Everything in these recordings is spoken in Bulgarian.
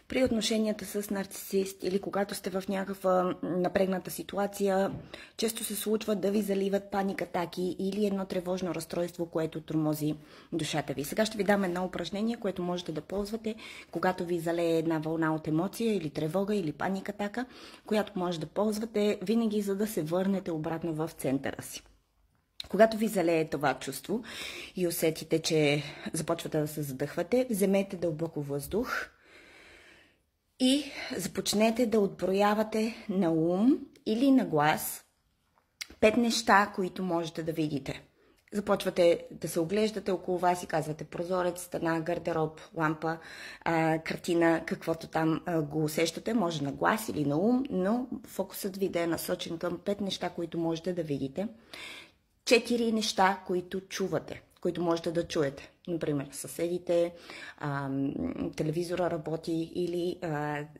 При отношенията с нарцисист или когато сте в някаква напрегната ситуация, често се случва да ви заливат паник атаки или едно тревожно разстройство, което тормози душата ви. Сега ще ви дам едно упражнение, което можете да ползвате, когато ви залее една вълна от емоция или тревога или паник атака, която може да ползвате винаги, за да се върнете обратно в центъра си. Когато ви залее това чувство и усетите, че започвате да се задъхвате, вземете дълбоко въздух и започнете да отброявате на ум или на глас 5 неща, които можете да видите. Започвате да се оглеждате около вас и казвате прозорец, стена, гардероб, лампа, картина, каквото там го усещате, може на глас или на ум, но фокусът ви да е насочен към 5 неща, които можете да видите. 4 неща, които чувате, които можете да чуете. Например, съседите, телевизора работи или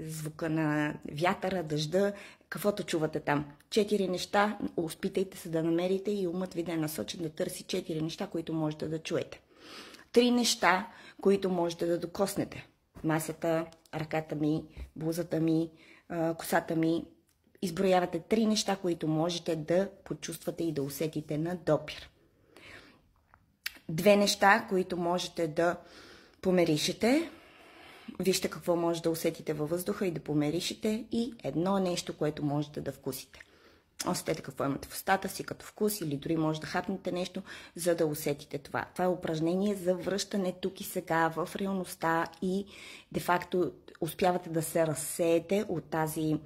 звука на вятъра, дъжда, каквото чувате там. 4 неща, успитайте се да намерите и умът ви да е насочен да търси 4 неща, които можете да чуете. 3 неща, които можете да докоснете. Масата, ръката ми, блузата ми, косата ми. Изброявате 3 неща, които можете да почувствате и да усетите на допир. 2 неща, които можете да померишете. Вижте какво може да усетите във въздуха и да померишете. И едно нещо, което можете да вкусите. Усетете какво имате в устата си като вкус или дори може да хапнете нещо, за да усетите това. Това е упражнение за връщане тук и сега в реалността и де-факто успявате да се разсеете от тази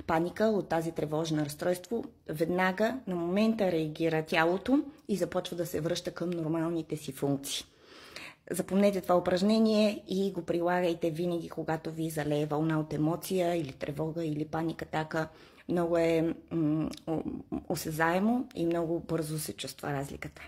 паника, от тази тревожна разстройство. Веднага на момента реагира тялото и започва да се връща към нормалните си функции. Запомнете това упражнение и го прилагайте винаги, когато ви залее вълна от емоция или тревога или паник атака. Много е осезаемо и много бързо се чувства разликата.